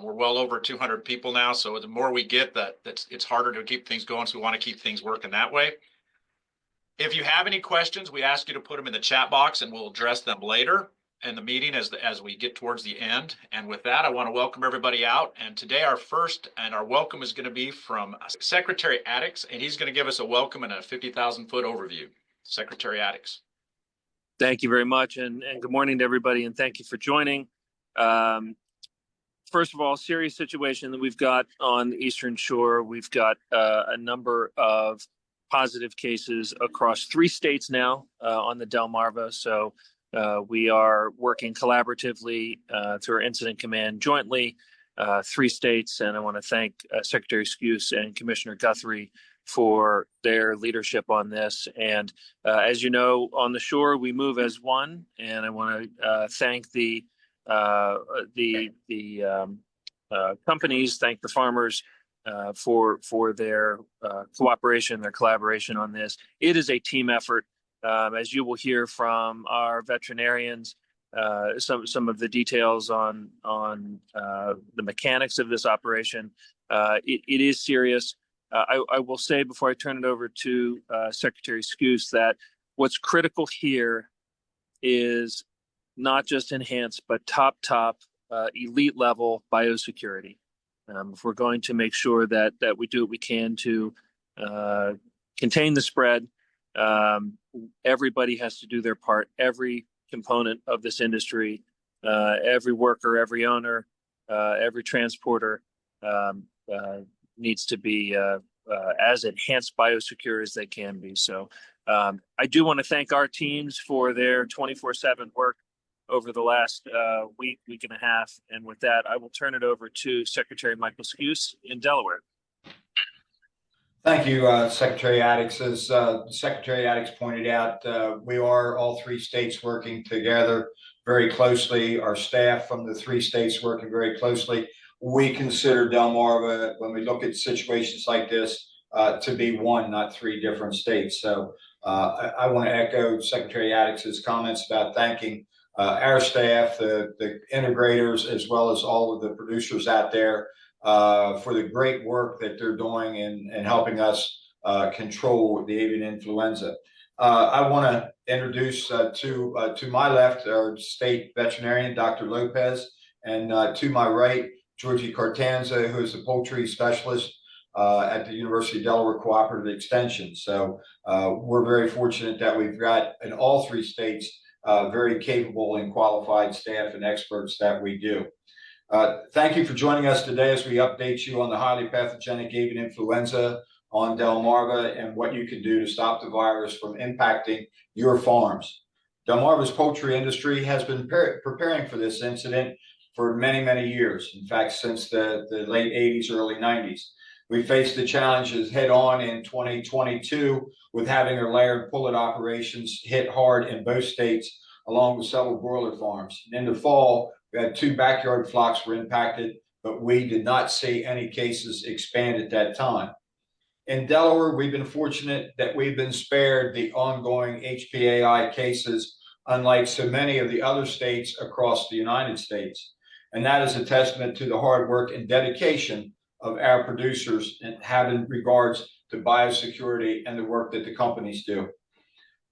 We're well over 200 people now, so the more we get, it's harder to keep things going. So we want to keep things working that way. If you have any questions, we ask you to put them in the chat box, and we'll address them later in the meeting as we get towards the end. And with that, I want to welcome everybody out. And today our first and our welcome is going to be from Secretary Addix, and he's going to give us a welcome and a 50,000-foot overview. Secretary Addix. Thank you very much, and good morning to everybody, and thank you for joining. First of all, serious situation that we've got on the Eastern Shore. We've got a number of positive cases across 3 states now on the Delmarva. So we are working collaboratively through our incident command jointly, 3 states. And I want to thank Secretary Skuse and Commissioner Guthrie for their leadership on this. And as you know, on the shore, we move as one. And I want to thank the companies, thank the farmers for their cooperation, their collaboration on this. It is a team effort, as you will hear from our veterinarians. Some of the details on the mechanics of this operation. It is serious. I will say before I turn it over to Secretary Skuse that what's critical here is not just enhanced, but top elite level biosecurity. If we're going to make sure that we do what we can to contain the spread, everybody has to do their part. Every component of this industry, every worker, every owner, every transporter needs to be as enhanced biosecure as they can be. So I do want to thank our teams for their 24/7 work over the last week and a half. And with that, I will turn it over to Secretary Michael Skuse in Delaware. Thank you, Secretary Addix. As Secretary Addix pointed out, we are all 3 states working together very closely. Our staff from the 3 states working very closely. We consider Delmarva, when we look at situations like this, to be 1, not 3 different states. So I want to echo Secretary Addix's comments about thanking our staff, the integrators, as well as all of the producers out there for the great work that they're doing in helping us control the avian influenza. I want to introduce to my left our state veterinarian, Dr. Lopez, and to my right, Georgie Cartanza, who is a poultry specialist at the University of Delaware Cooperative Extension. So we're very fortunate that we've got in all 3 states very capable and qualified staff and experts that we do. Thank you for joining us today as we update you on the highly pathogenic avian influenza on Delmarva and what you can do to stop the virus from impacting your farms. Delmarva's poultry industry has been preparing for this incident for many, many years. In fact, since the late 80s, early 90s. We faced the challenges head on in 2022 with having our layered pullet operations hit hard in both states, along with several broiler farms. In the fall, we had 2 backyard flocks were impacted, but we did not see any cases expand at that time. In Delaware, we've been fortunate that we've been spared the ongoing HPAI cases, unlike so many of the other states across the United States. And that is a testament to the hard work and dedication of our producers and having regards to biosecurity and the work that the companies do.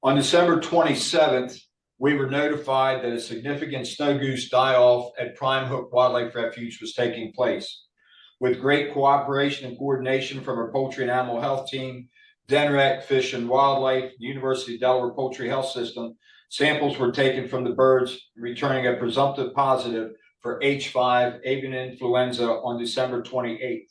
On December 27th, we were notified that a significant snow goose die-off at Prime Hook Wildlife Refuge was taking place. With great cooperation and coordination from our poultry and animal health team, DNREC, Fish and Wildlife, the University of Delaware Poultry Health System, samples were taken from the birds, returning a presumptive positive for H5 avian influenza on December 28th.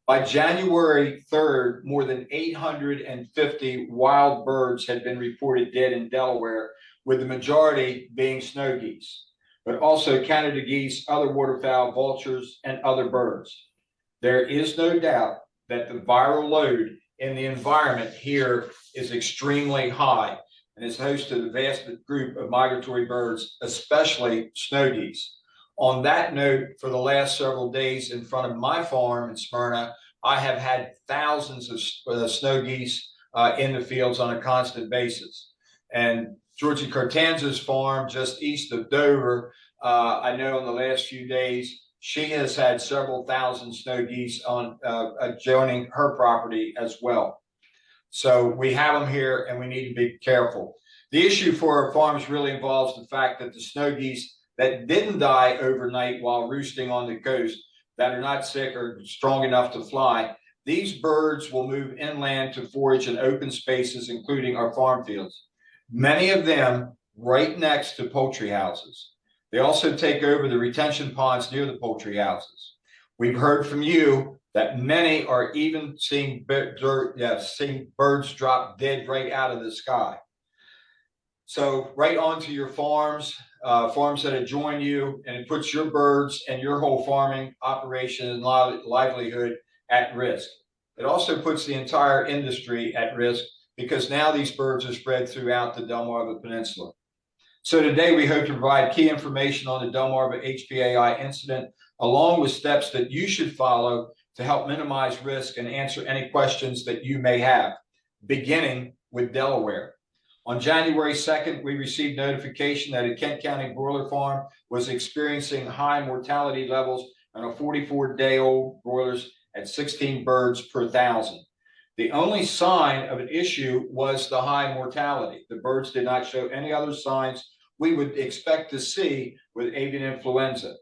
By January 3rd, more than 850 wild birds had been reported dead in Delaware, with the majority being snow geese, but also Canada geese, other waterfowl, vultures, and other birds. There is no doubt that the viral load in the environment here is extremely high and is host to the vast group of migratory birds, especially snow geese. On that note, for the last several days in front of my farm in Smyrna, I have had thousands of snow geese in the fields on a constant basis. And Georgie Cartanza's farm just east of Dover, I know in the last few days, she has had several thousand snow geese on adjoining her property as well. So we have them here and we need to be careful. The issue for our farms really involves the fact that the snow geese that didn't die overnight while roosting on the coast, that are not sick or strong enough to fly, these birds will move inland to forage in open spaces, including our farm fields. Many of them right next to poultry houses. They also take over the retention ponds near the poultry houses. We've heard from you that many are even seeing birds drop dead right out of the sky. So right onto your farms, farms that adjoin you, and it puts your birds and your whole farming operation and livelihood at risk. It also puts the entire industry at risk because now these birds are spread throughout the Delmarva Peninsula. So today we hope to provide key information on the Delmarva HPAI incident, along with steps that you should follow to help minimize risk and answer any questions that you may have, beginning with Delaware. On January 2nd, we received notification that a Kent County broiler farm was experiencing high mortality levels on a 44-day-old broilers at 16 birds per 1,000. The only sign of an issue was the high mortality. The birds did not show any other signs we would expect to see with avian influenza.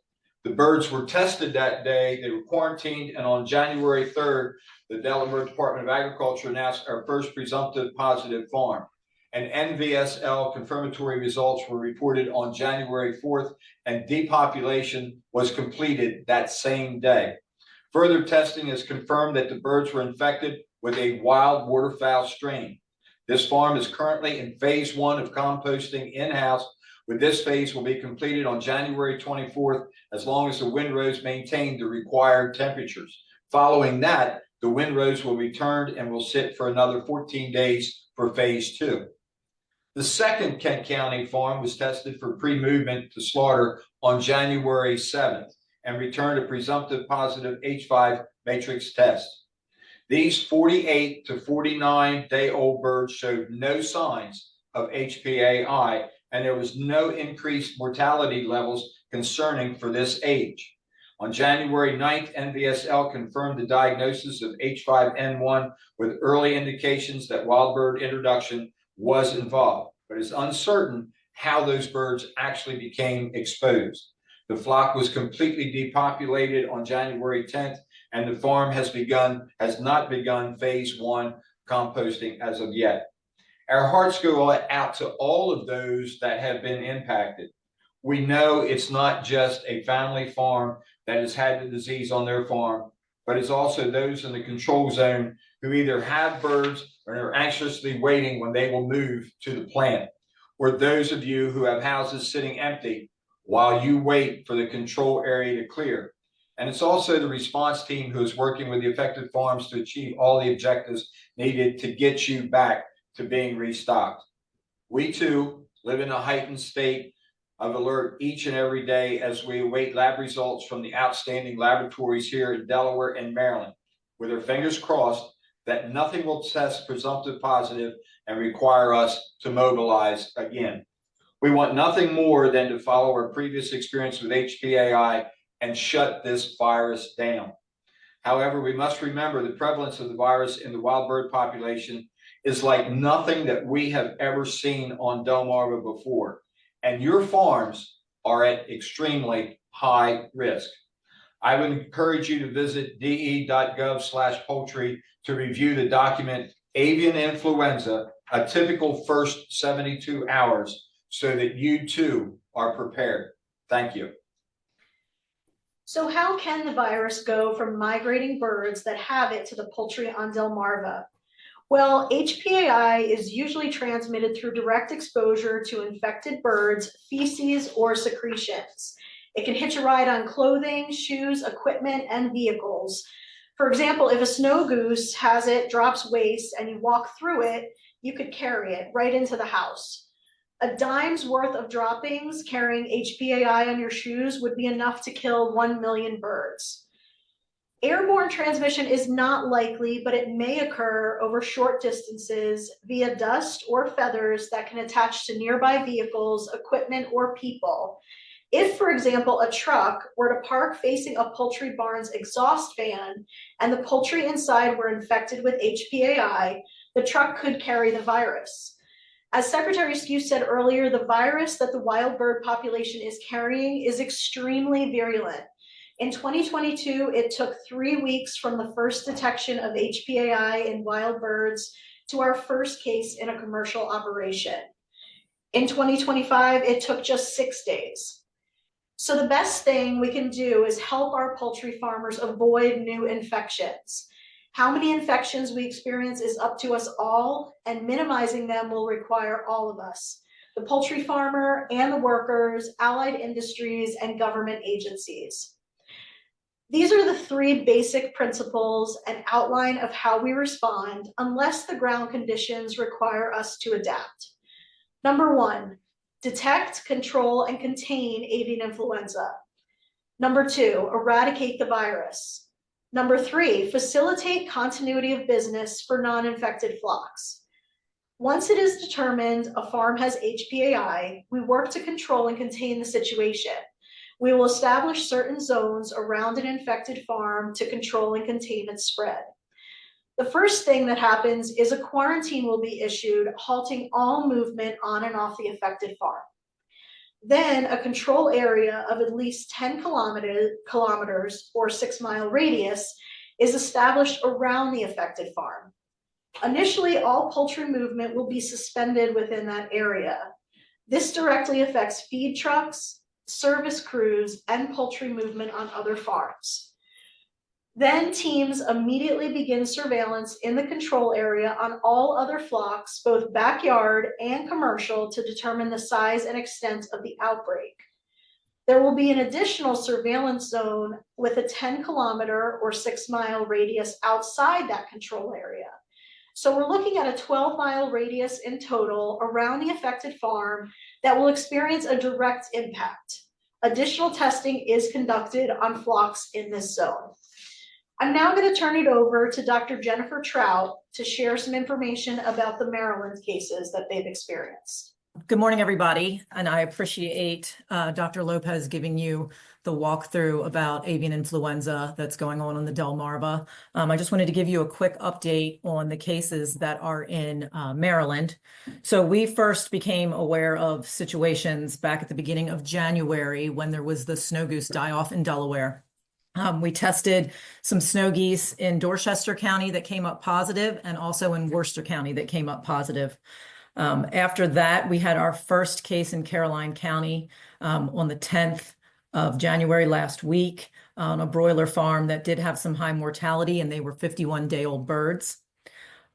The birds were tested that day, they were quarantined, and on January 3rd, the Delaware Department of Agriculture announced our first presumptive positive farm. And NVSL confirmatory results were reported on January 4th, and depopulation was completed that same day. Further testing has confirmed that the birds were infected with a wild waterfowl strain. This farm is currently in phase 1 of composting in-house, with this phase will be completed on January 24th, as long as the windrows maintain the required temperatures. Following that, the windrows will be turned and will sit for another 14 days for phase 2. The second Kent County farm was tested for pre-movement to slaughter on January 7th and returned a presumptive positive H5 matrix test. These 48 to 49-day-old birds showed no signs of HPAI, and there was no increased mortality levels concerning for this age. On January 9th, NVSL confirmed the diagnosis of H5N1 with early indications that wild bird introduction was involved, but it's uncertain how those birds actually became exposed. The flock was completely depopulated on January 10th, and the farm has not begun phase 1 composting as of yet. Our hearts go out to all of those that have been impacted. We know it's not just a family farm that has had the disease on their farm, but it's also those in the control zone who either have birds or are anxiously waiting when they will move to the plant, or those of you who have houses sitting empty while you wait for the control area to clear. And it's also the response team who is working with the affected farms to achieve all the objectives needed to get you back to being restocked. We too live in a heightened state of alert each and every day as we await lab results from the outstanding laboratories here in Delaware and Maryland, with our fingers crossed that nothing will test presumptive positive and require us to mobilize again. We want nothing more than to follow our previous experience with HPAI and shut this virus down. However, we must remember the prevalence of the virus in the wild bird population is like nothing that we have ever seen on Delmarva before, and your farms are at extremely high risk. I would encourage you to visit de.gov/poultry to review the document Avian Influenza, a typical first 72 hours, so that you too are prepared. Thank you. So how can the virus go from migrating birds that have it to the poultry on Delmarva? Well, HPAI is usually transmitted through direct exposure to infected birds, feces, or secretions. It can hitch a ride on clothing, shoes, equipment, and vehicles. For example, if a snow goose has it, drops waste, and you walk through it, you could carry it right into the house. A dime's worth of droppings carrying HPAI on your shoes would be enough to kill 1 million birds. Airborne transmission is not likely, but it may occur over short distances via dust or feathers that can attach to nearby vehicles, equipment, or people. If, for example, a truck were to park facing a poultry barn's exhaust fan and the poultry inside were infected with HPAI, the truck could carry the virus. As Secretary Skew said earlier, the virus that the wild bird population is carrying is extremely virulent. In 2022, it took 3 weeks from the first detection of HPAI in wild birds to our first case in a commercial operation. In 2025, it took just 6 days. So the best thing we can do is help our poultry farmers avoid new infections. How many infections we experience is up to us all, and minimizing them will require all of us, the poultry farmer and the workers, allied industries, and government agencies. These are the 3 basic principles and outline of how we respond unless the ground conditions require us to adapt. Number 1, detect, control, and contain avian influenza. Number 2, eradicate the virus. Number 3, facilitate continuity of business for non-infected flocks. Once it is determined a farm has HPAI, we work to control and contain the situation. We will establish certain zones around an infected farm to control and contain its spread. The first thing that happens is a quarantine will be issued, halting all movement on and off the affected farm. Then a control area of at least 10 kilometers or 6-mile radius is established around the affected farm. Initially, all poultry movement will be suspended within that area. This directly affects feed trucks, service crews, and poultry movement on other farms. Then teams immediately begin surveillance in the control area on all other flocks, both backyard and commercial, to determine the size and extent of the outbreak. There will be an additional surveillance zone with a 10-kilometer or 6-mile radius outside that control area. So we're looking at a 12-mile radius in total around the affected farm that will experience a direct impact. Additional testing is conducted on flocks in this zone. I'm now going to turn it over to Dr. Jennifer Trout to share some information about the Maryland cases that they've experienced. Good morning, everybody, and I appreciate Dr. Lopez giving you the walkthrough about avian influenza that's going on the Delmarva. I just wanted to give you a quick update on the cases that are in Maryland. So we first became aware of situations back at the beginning of January when there was the snow goose die-off in Delaware. We tested some snow geese in Dorchester County that came up positive, and also in Worcester County that came up positive. After that, we had our first case in Caroline County on the 10th of January last week on a broiler farm that did have some high mortality, and they were 51-day-old birds.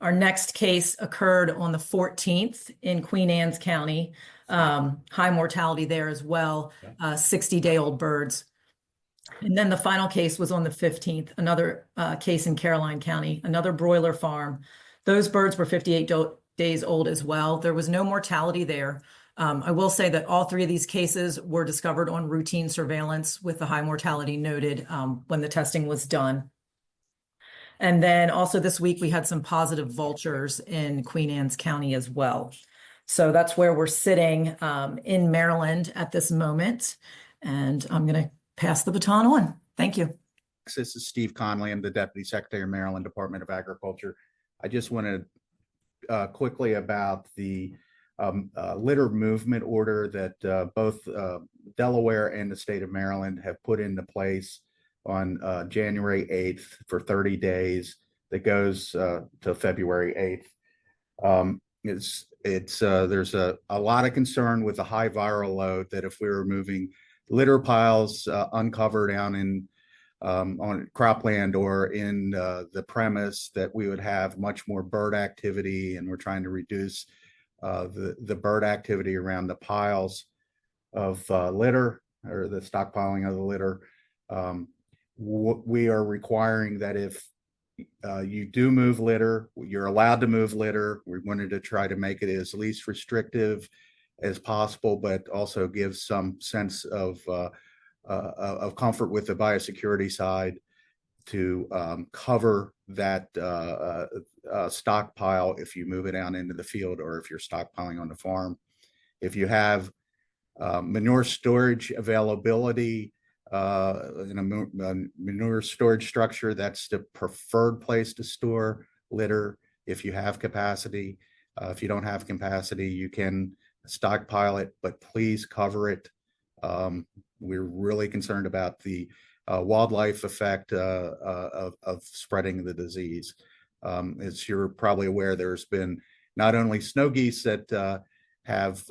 Our next case occurred on the 14th in Queen Anne's County, high mortality there as well, 60-day-old birds. And then the final case was on the 15th, another case in Caroline County, another broiler farm. Those birds were 58 days old as well. There was no mortality there. I will say that all 3 of these cases were discovered on routine surveillance with the high mortality noted when the testing was done. And then also this week, we had some positive vultures in Queen Anne's County as well. So that's where we're sitting in Maryland at this moment. And I'm going to pass the baton on. Thank you. This is Steve Conley. I'm the Deputy Secretary of Maryland Department of Agriculture. I just wanted quickly about the litter movement order that both Delaware and the state of Maryland have put into place on January 8th for 30 days that goes to February 8th. There's a lot of concern with the high viral load that if we were moving litter piles uncovered down in on cropland or in the premise, that we would have much more bird activity, and we're trying to reduce the bird activity around the piles of litter or the stockpiling of the litter. We are requiring that if you do move litter, you're allowed to move litter. We wanted to try to make it as least restrictive as possible, but also give some sense of comfort with the biosecurity side to cover that stockpile if you move it down into the field or if you're stockpiling on the farm. If you have Manure storage availability, in a manure storage structure, that's the preferred place to store litter if you have capacity. If you don't have capacity, you can stockpile it, but please cover it. We're really concerned about the wildlife effect of spreading the disease. As you're probably aware, there's been not only snow geese that have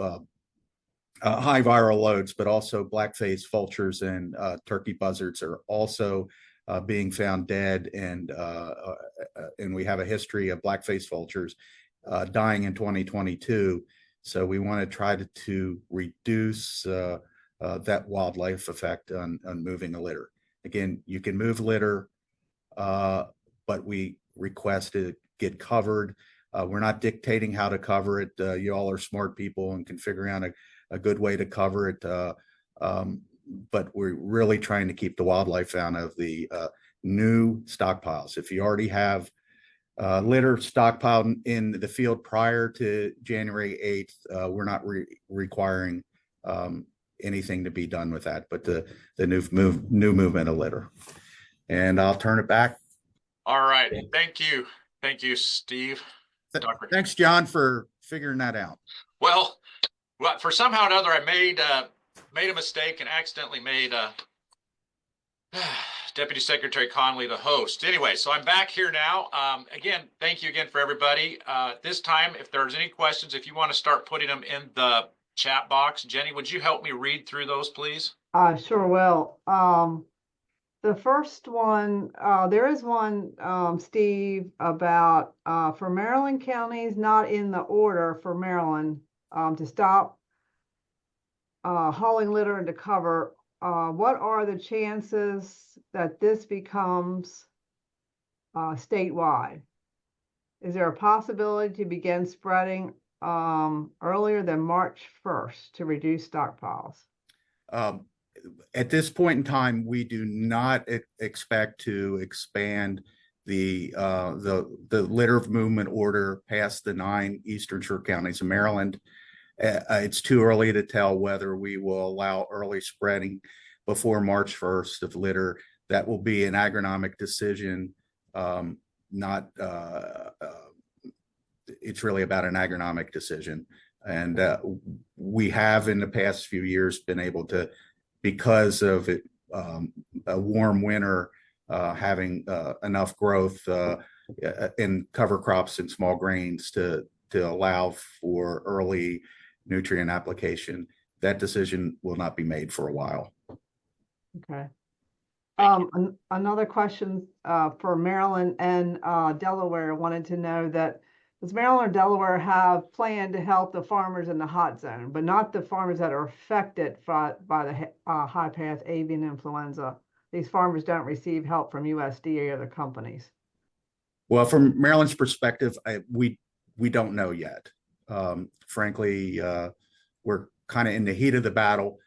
high viral loads, but also black-faced vultures and turkey buzzards are also being found dead, and we have a history of black-faced vultures dying in 2022. So we want to try to reduce that wildlife effect on moving a litter. Again, you can move litter, but we request it get covered. We're not dictating how to cover it. You all are smart people and can figure out a good way to cover it. But we're really trying to keep the wildlife out of the new stockpiles. If you already have litter stockpiled in the field prior to January 8th, we're not requiring anything to be done with that, but the new movement of litter. And I'll turn it back. All right. Thank you. Thank you, Steve. Thanks, John, for figuring that out. Well, for somehow or another, I made a mistake and accidentally made Deputy Secretary Conley the host. Anyway, so I'm back here now. Again, thank you again for everybody. This time, if there's any questions, if you want to start putting them in the chat box, Jenny, would you help me read through those, please? Sure will. The first one, there is one, Steve, about for Maryland counties, not in the order for Maryland, to stop hauling litter and to cover. What are the chances that this becomes statewide? Is there a possibility to begin spreading earlier than March 1st to reduce stockpiles? At this point in time, we do not expect to expand the litter movement order past the 9 Eastern Shore counties of Maryland. It's too early to tell whether we will allow early spreading before March 1st of litter. That will be an agronomic decision, it's really about an agronomic decision. And we have in the past few years been able to, because of it, a warm winter, having enough growth in cover crops and small grains to allow for early nutrient application. That decision will not be made for a while. Okay. Another question for Maryland and Delaware. Wanted to know that does Maryland or Delaware have planned to help the farmers in the hot zone, but not the farmers that are affected by the high path avian influenza? These farmers don't receive help from USDA or other companies. Well, from Maryland's perspective, we don't know yet. Frankly, we're kind of in the heat of the battle.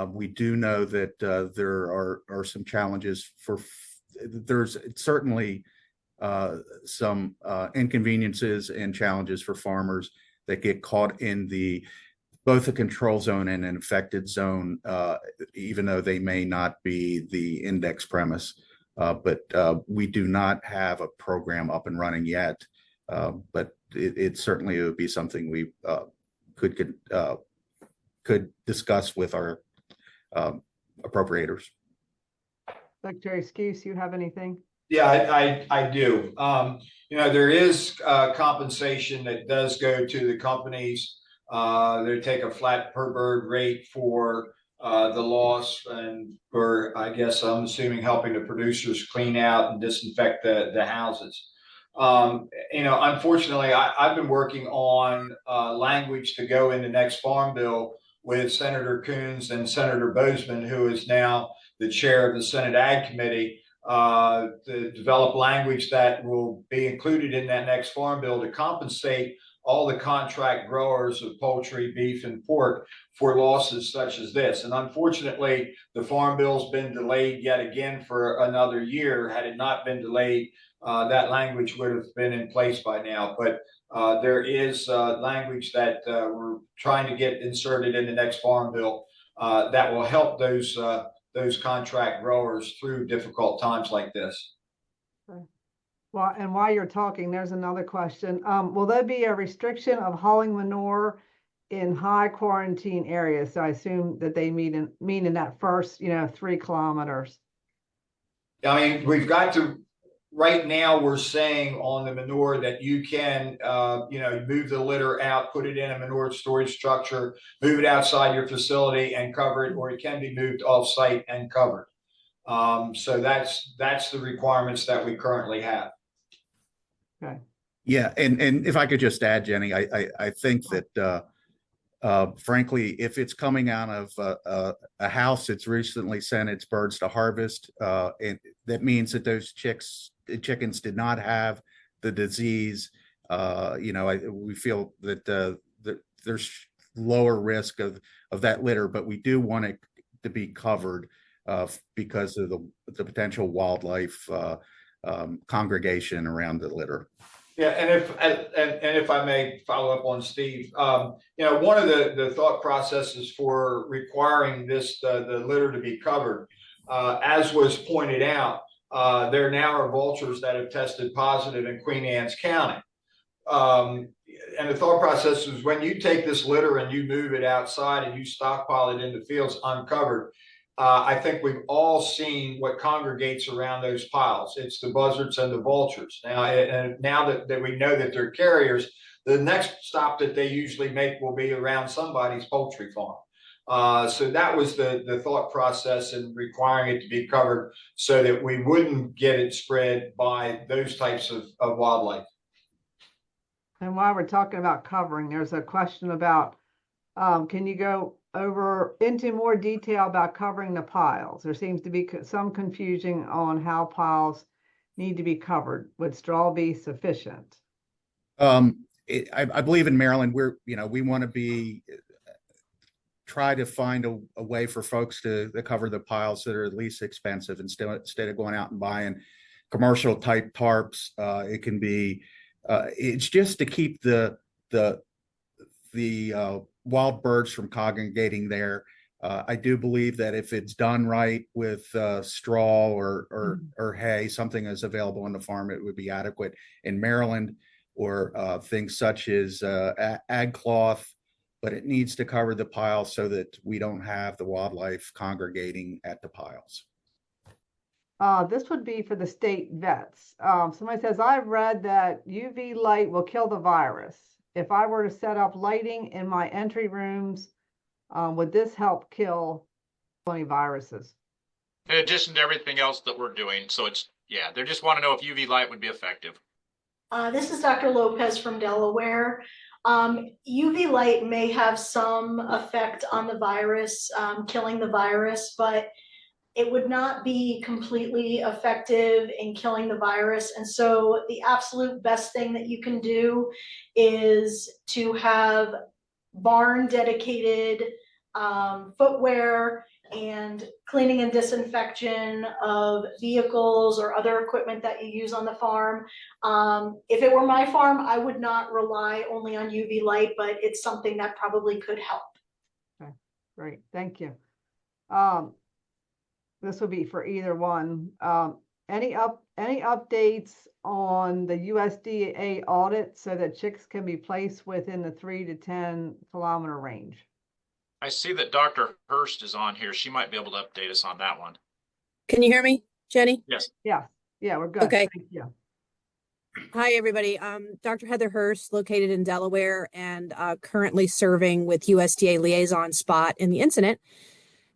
We do know that there are some challenges there's certainly some inconveniences and challenges for farmers that get caught in both a control zone and an infected zone, even though they may not be the index premise. But we do not have a program up and running yet. But it certainly would be something we could discuss with our appropriators. Secretary Skuse, you have anything? Yeah, I do. There is compensation that does go to the companies. They take a flat per bird rate for the loss and for, I guess, I'm assuming helping the producers clean out and disinfect the houses. Unfortunately, I've been working on language to go in the next farm bill with Senator Coons and Senator Bozeman, who is now the chair of the Senate Ag Committee, to develop language that will be included in that next farm bill to compensate all the contract growers of poultry, beef, and pork for losses such as this. And unfortunately, the farm bill's been delayed yet again for another year. Had it not been delayed, that language would have been in place by now. But there is language that we're trying to get inserted in the next farm bill that will help those contract growers through difficult times like this. Well, and while you're talking, there's another question. Will there be a restriction of hauling manure in high quarantine areas? So I assume that they mean in that first, 3 kilometers. I mean, we've got to, right now, we're saying on the manure that you can, move the litter out, put it in a manure storage structure, move it outside your facility and cover it, or it can be moved off-site and covered. So that's the requirements that we currently have. Okay. Yeah, and if I could just add, Jenny, I think that frankly, if it's coming out of a house that's recently sent its birds to harvest, and that means that those chickens did not have the disease. We feel that there's lower risk of that litter, but we do want it to be covered because of the potential wildlife congregation around the litter. Yeah, and if I may follow up on Steve, one of the thought processes for requiring the litter to be covered, as was pointed out, there now are vultures that have tested positive in Queen Anne's County. And the thought process is when you take this litter and you move it outside and you stockpile it in the fields uncovered, I think we've all seen what congregates around those piles. It's the buzzards and the vultures. Now that we know that they're carriers, the next stop that they usually make will be around somebody's poultry farm. So that was the thought process in requiring it to be covered so that we wouldn't get it spread by those types of wildlife. And while we're talking about covering, there's a question about, can you go into more detail about covering the piles? There seems to be some confusion on how piles need to be covered. Would straw be sufficient? I believe in Maryland, we want to try to find a way for folks to cover the piles that are least expensive instead of going out and buying commercial type tarps. It can be, it's just to keep the wild birds from congregating there. I do believe that if it's done right with straw or hay, something is available on the farm, it would be adequate. In Maryland, or things such as ag cloth, but it needs to cover the pile so that we don't have the wildlife congregating at the piles. This would be for the state vets. Somebody says, I've read that UV light will kill the virus. If I were to set up lighting in my entry rooms, would this help kill any viruses? In addition to everything else that we're doing. So they just want to know if UV light would be effective. This is Dr. Lopez from Delaware. UV light may have some effect on the virus, killing the virus, but it would not be completely effective in killing the virus. And so the absolute best thing that you can do is to have barn dedicated footwear and cleaning and disinfection of vehicles or other equipment that you use on the farm. If it were my farm, I would not rely only on UV light, but it's something that probably could help. Okay, great, thank you. This would be for either one. Any updates on the USDA audit so that chicks can be placed within the 3 to 10 kilometer range? I see that Dr. Hurst is on here. She might be able to update us on that one. Can you hear me, Jenny? Yes. Yeah, we're good. Okay. Thank you. Hi, everybody. Dr. Heather Hurst, located in Delaware and currently serving with USDA liaison spot in the incident.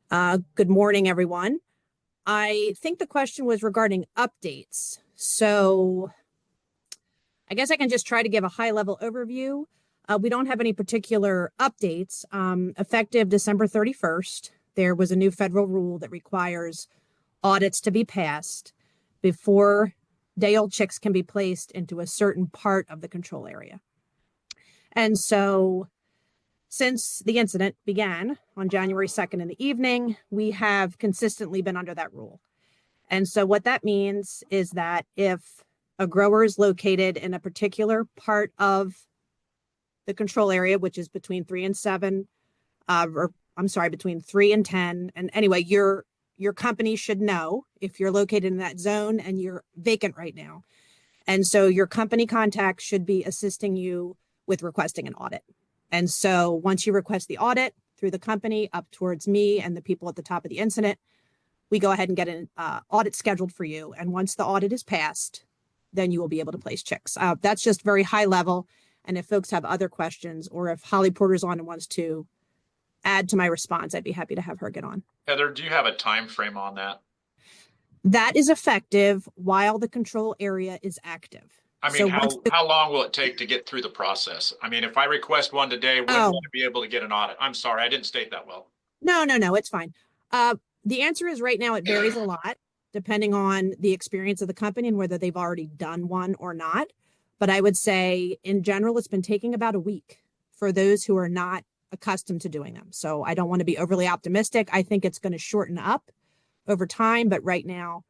Good morning, everyone. I think the question was regarding updates. So I guess I can just try to give a high level overview. We don't have any particular updates. Effective December 31st, there was a new federal rule that requires audits to be passed before day-old chicks can be placed into a certain part of the control area. And so since the incident began on January 2nd in the evening, we have consistently been under that rule. And so what that means is that if a grower is located in a particular part of the control area, which is between 3 and 7, or between 3 and 10. And anyway, your company should know if you're located in that zone and you're vacant right now. And so your company contact should be assisting you with requesting an audit. And so once you request the audit through the company up towards me and the people at the top of the incident, we go ahead and get an audit scheduled for you. And once the audit is passed, then you will be able to place chicks. That's just very high level. And if folks have other questions, or if Holly Porter's on and wants to add to my response, I'd be happy to have her get on. Heather, do you have a time frame on that? That is effective while the control area is active. I mean, So once how long will it take to get through the process? I mean, if I request one today, when will I be able to get an audit? I'm sorry, I didn't state that well. No, it's fine. The answer is right now it varies a lot depending on the experience of the company and whether they've already done one or not. But I would say in general, it's been taking about a week for those who are not accustomed to doing them. So I don't want to be overly optimistic. I think it's going to shorten up over time, but right now,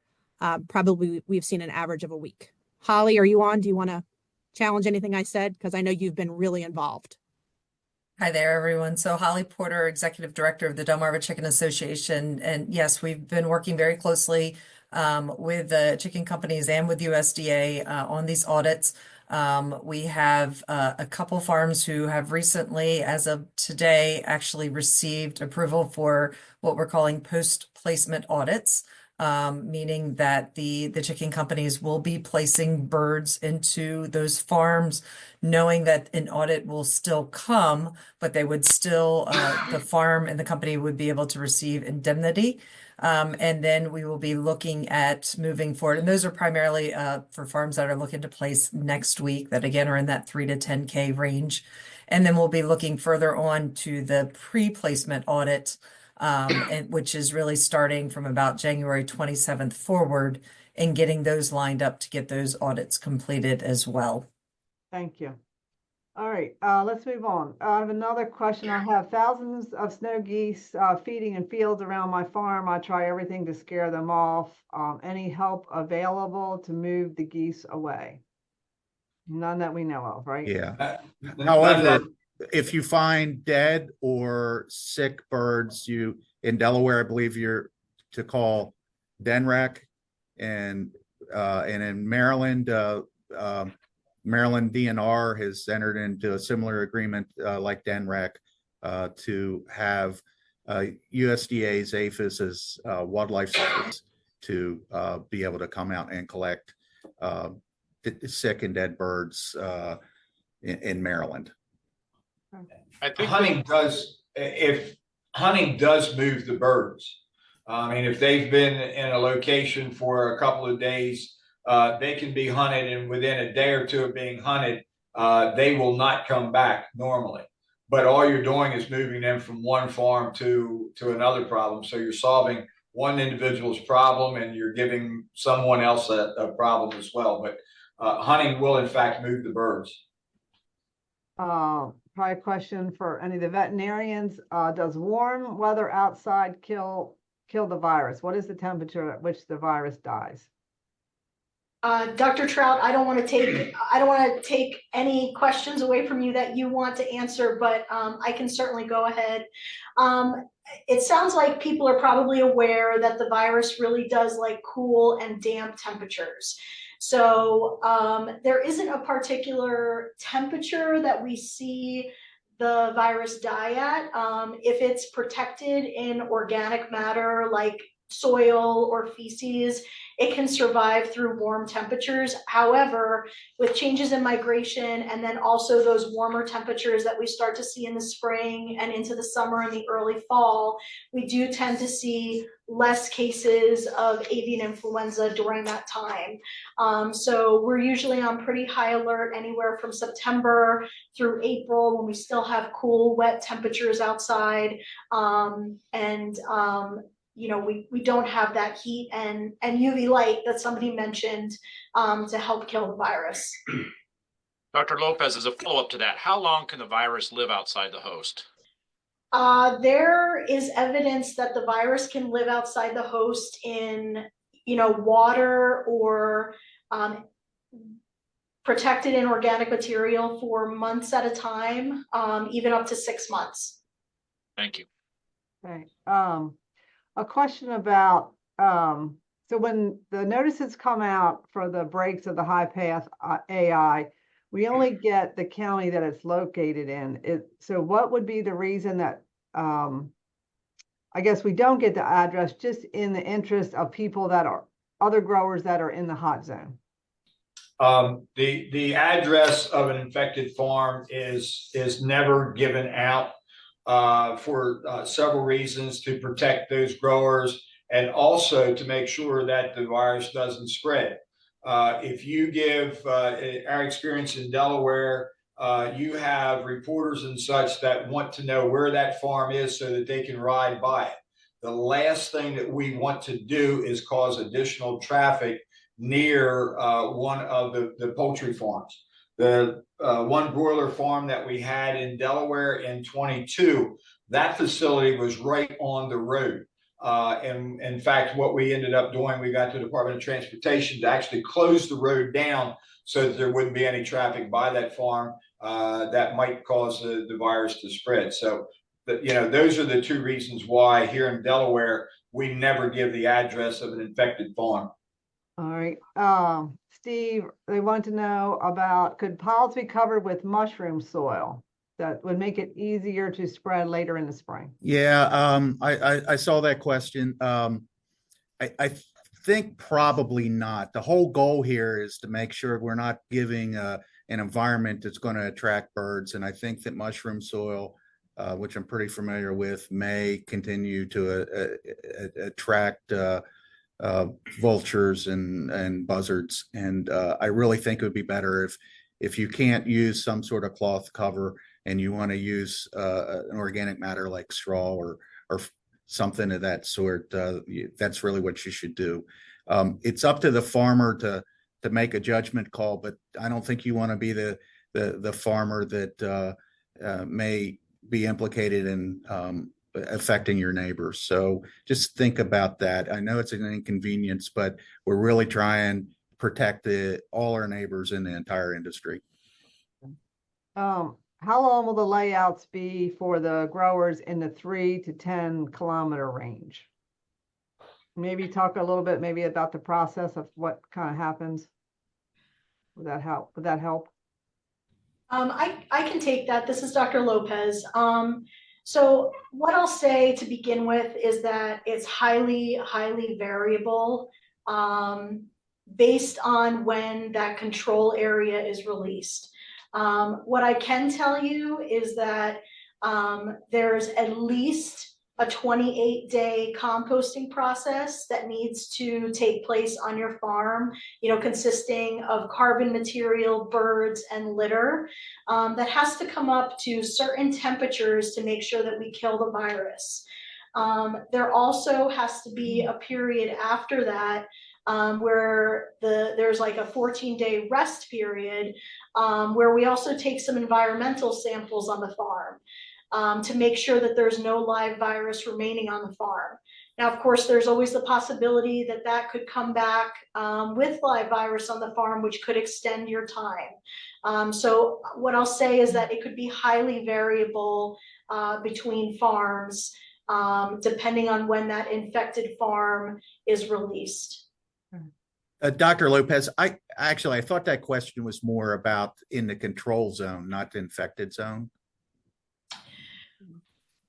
probably we've seen an average of a week. Holly, are you on? Do you want to challenge anything I said? Because I know you've been really involved. Hi there, everyone. So Holly Porter, Executive Director of the Delmarva Chicken Association. And yes, we've been working very closely with the chicken companies and with USDA on these audits. We have a couple farms who have recently, as of today, actually received approval for what we're calling post-placement audits. Meaning that the chicken companies will be placing birds into those farms, knowing that an audit will still come, but they would still, the farm and the company would be able to receive indemnity. And then we will be looking at moving forward. And those are primarily for farms that are looking to place next week, that again are in that 3 to 10K range. And then we'll be looking further on to the pre-placement audit, which is really starting from about January 27th forward, and getting those lined up to get those audits completed as well. Thank you. All right, let's move on. I have another question. I have thousands of snow geese feeding in fields around my farm. I try everything to scare them off. Any help available to move the geese away? None that we know of, right? Yeah. However, if you find dead or sick birds, in Delaware, I believe you're to call DNREC, and in Maryland, Maryland DNR has entered into a similar agreement like DNREC to have USDA's APHIS as wildlife service to be able to come out and collect sick and dead birds in Maryland. I think If hunting does move the birds, I mean, if they've been in a location for a couple of days, they can be hunted, and within a day or two of being hunted, they will not come back normally. But all you're doing is moving them from one farm to another problem. So you're solving one individual's problem and you're giving someone else a problem as well. But hunting will in fact move the birds. Probably a question for any of the veterinarians. Does warm weather outside kill the virus? What is the temperature at which the virus dies? Dr. Trout, I don't want to take any questions away from you that you want to answer, but I can certainly go ahead. It sounds like people are probably aware that the virus really does like cool and damp temperatures. So there isn't a particular temperature that we see the virus die at. If it's protected in organic matter like soil or feces, it can survive through warm temperatures. However, with changes in migration and then also those warmer temperatures that we start to see in the spring and into the summer and the early fall, we do tend to see less cases of avian influenza during that time. So we're usually on pretty high alert anywhere from September through April when we still have cool, wet temperatures outside. You know, we don't have that heat and UV light that somebody mentioned to help kill the virus. Dr. Lopez, as a follow-up to that, how long can the virus live outside the host? There is evidence that the virus can live outside the host in, water or protected in organic material for months at a time, even up to 6 months. Thank you. Okay. A question about, so when the notices come out for the breaks of the high path AI, we only get the county that it's located in. So what would be the reason that, I guess we don't get the address, just in the interest of people that are, other growers that are in the hot zone? The address of an infected farm is never given out for several reasons: to protect those growers and also to make sure that the virus doesn't spread. If you give our experience in Delaware, you have reporters and such that want to know where that farm is so that they can ride by it. The last thing that we want to do is cause additional traffic near one of the poultry farms. The one broiler farm that we had in Delaware in 22, that facility was right on the road. And in fact, what we ended up doing, we got the Department of Transportation to actually close the road down so that there wouldn't be any traffic by that farm that might cause the virus to spread. So, those are the two reasons why here in Delaware, we never give the address of an infected farm. All right. Steve, they want to know about, could polyps be covered with mushroom soil that would make it easier to spread later in the spring? Yeah, I saw that question. I think probably not. The whole goal here is to make sure we're not giving an environment that's going to attract birds. And I think that mushroom soil, which I'm pretty familiar with, may continue to attract vultures and buzzards. And I really think it would be better if you can't use some sort of cloth cover and you want to use an organic matter like straw or something of that sort, that's really what you should do. It's up to the farmer to make a judgment call, but I don't think you want to be the farmer that may be implicated in affecting your neighbors. So just think about that. I know it's an inconvenience, but we're really trying to protect all our neighbors in the entire industry. How long will the layouts be for the growers in the 3 to 10 kilometer range? Maybe talk a little bit maybe about the process of what kind of happens. Would that help? Would that help? I can take that. This is Dr. Lopez. So what I'll say to begin with is that it's highly, highly variable based on when that control area is released. What I can tell you is that there's at least a 28-day composting process that needs to take place on your farm, consisting of carbon material, birds, and litter that has to come up to certain temperatures to make sure that we kill the virus. There also has to be a period after that where there's like a 14-day rest period where we also take some environmental samples on the farm to make sure that there's no live virus remaining on the farm. Now, of course, there's always the possibility that that could come back with live virus on the farm, which could extend your time. So what I'll say is that it could be highly variable between farms, depending on when that infected farm is released. Dr. Lopez, I thought that question was more about in the control zone, not the infected zone.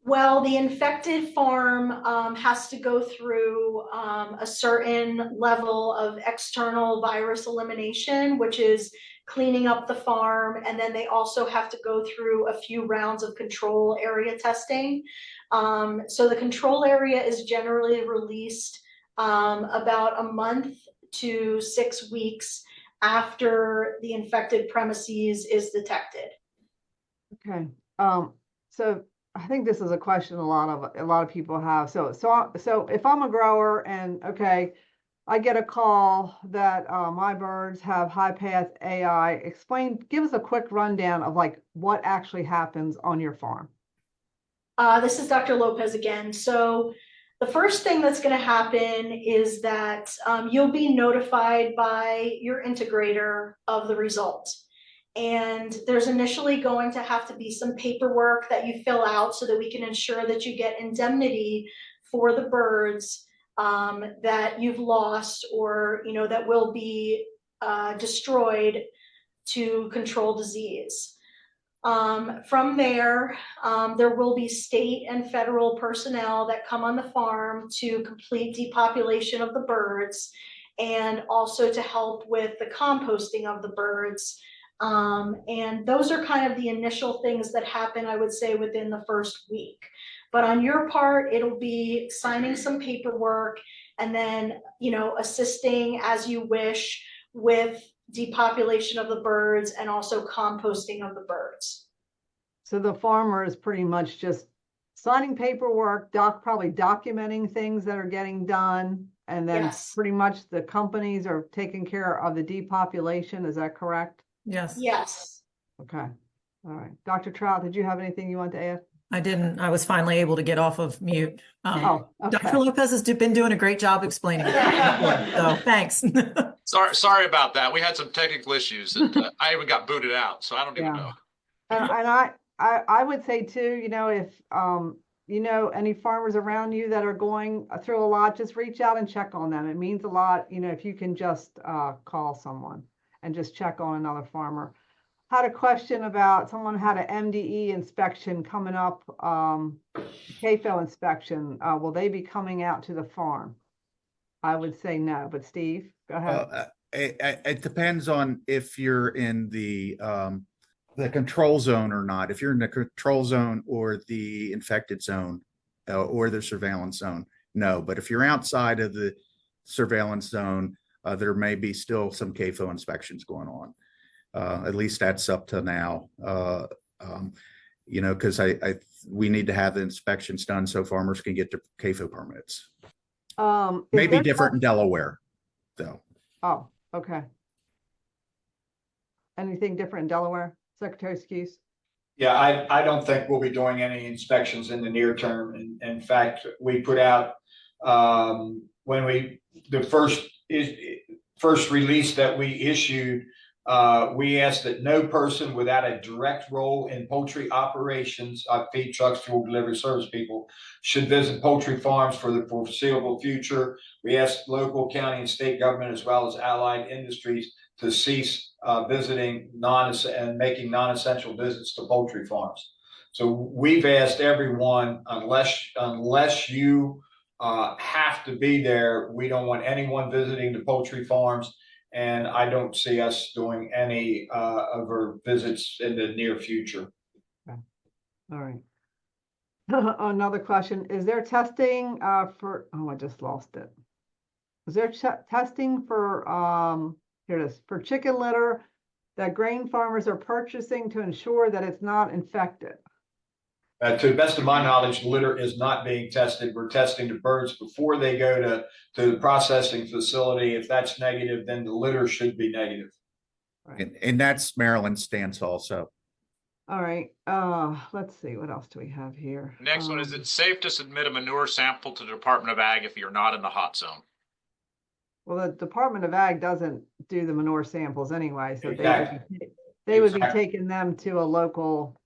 Well, the infected farm has to go through a certain level of external virus elimination, which is cleaning up the farm. And then they also have to go through a few rounds of control area testing. So the control area is generally released about a month to 6 weeks after the infected premises is detected. Okay. So I think this is a question a lot of people have. So if I'm a grower and okay, I get a call that my birds have high path AI, give us a quick rundown of like what actually happens on your farm. This is Dr. Lopez again. So the first thing that's going to happen is that you'll be notified by your integrator of the result. And there's initially going to have to be some paperwork that you fill out so that we can ensure that you get indemnity for the birds that you've lost or, you know, that will be destroyed to control disease. From there, there will be state and federal personnel that come on the farm to complete depopulation of the birds and also to help with the composting of the birds. And those are kind of the initial things that happen, I would say, within the first week. But on your part, it'll be signing some paperwork and then, you know, assisting as you wish with depopulation of the birds and also composting of the birds. So the farmer is pretty much just signing paperwork, probably documenting things that are getting done. And then Yes. pretty much the companies are taking care of the depopulation. Is that correct? Yes, Yes. Okay. All right. Dr. Trout, did you have anything you want to add? I didn't. I was finally able to get off of mute. Oh, okay. Dr. Lopez has been doing a great job explaining it. So thanks. Sorry about that. We had some technical issues that I even got booted out, so I don't even Yeah. know. And I would say too, you know, if you know any farmers around you that are going through a lot, just reach out and check on them. It means a lot, you know, if you can just call someone and just check on another farmer. Had a question about someone had an MDE inspection coming up, CAFO inspection. Will they be coming out to the farm? I would say no, but Steve, go ahead. It depends on if you're in the control zone or not. If you're in the control zone or the infected zone or the surveillance zone, no. But if you're outside of the surveillance zone, there may be still some CAFO inspections going on. At least that's up to now. You know, because we need to have the inspections done so farmers can get their CAFO permits. Maybe different in Delaware, though. Oh, okay. Anything different in Delaware, Secretary Skuse? Yeah, I don't think we'll be doing any inspections in the near term. In fact, we put out when the first release that we issued, we asked that no person without a direct role in poultry operations, feed trucks, fuel delivery service people, should visit poultry farms for the foreseeable future. We asked local, county, and state government, as well as allied industries, to cease visiting and making non-essential visits to poultry farms. So we've asked everyone, unless you have to be there, we don't want anyone visiting the poultry farms. And I don't see us doing any of our visits in the near future. Okay. All right. Another question. Is there testing for, I just lost it. Is there testing for, here it is, for chicken litter that grain farmers are purchasing to ensure that it's not infected? To the best of my knowledge, litter is not being tested. We're testing the birds before they go to the processing facility. If that's negative, then the litter should be negative. Right. And that's Maryland's stance also. All right. Let's see. What else do we have here? Next one, is it safe to submit a manure sample to the Department of Ag if you're not in the hot zone? Well, the Department of Ag doesn't do the manure samples anyway, so Exactly. they would be taking them to a local.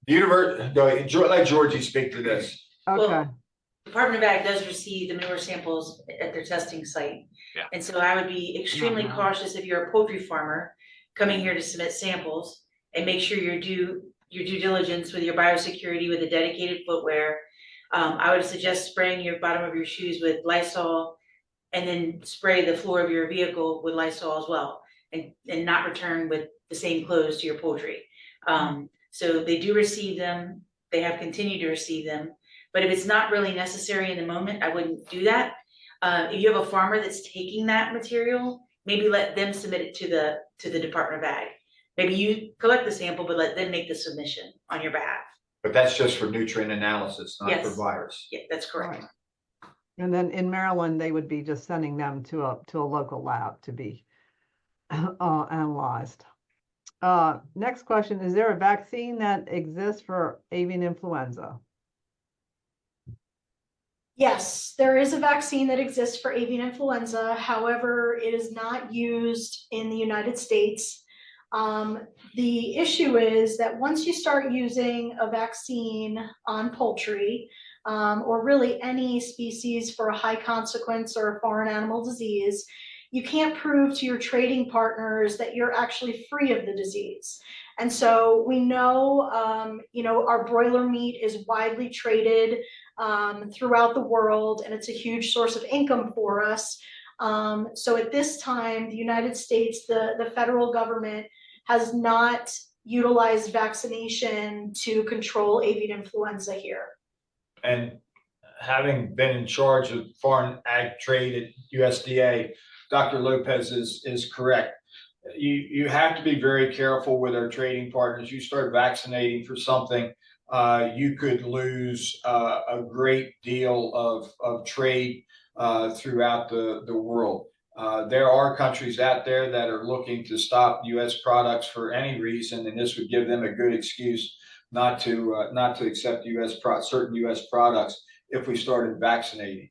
Let Georgie speak to this. Okay. Well, Department of Ag does receive the manure samples at their testing site. Yeah. And so I would be extremely cautious if you're a poultry farmer coming here to submit samples, and make sure you do your due diligence with your biosecurity with a dedicated footwear. I would suggest spraying your bottom of your shoes with Lysol, and then spray the floor of your vehicle with Lysol as well, and not return with the same clothes to your poultry. So they do receive them. They have continued to receive them. But if it's not really necessary in the moment, I wouldn't do that. If you have a farmer that's taking that material, maybe let them submit it to the Department of Ag. Maybe you collect the sample, but let them make the submission on your behalf. But that's just for nutrient analysis, not Yes. for virus. Yeah, that's correct. Right. And then in Maryland, they would be just sending them to a local lab to be analyzed. Next question, is there a vaccine that exists for avian influenza? Yes, there is a vaccine that exists for avian influenza. However, it is not used in the United States. The issue is that once you start using a vaccine on poultry, or really any species for a high consequence or a foreign animal disease, you can't prove to your trading partners that you're actually free of the disease. And so we know, our broiler meat is widely traded throughout the world, and it's a huge source of income for us. So at this time, the United States, the federal government has not utilized vaccination to control avian influenza here. And having been in charge of foreign ag trade at USDA, Dr. Lopez is correct. You have to be very careful with our trading partners. You start vaccinating for something, you could lose a great deal of trade throughout the world. There are countries out there that are looking to stop U.S. products for any reason, and this would give them a good excuse not to accept certain U.S. products if we started vaccinating.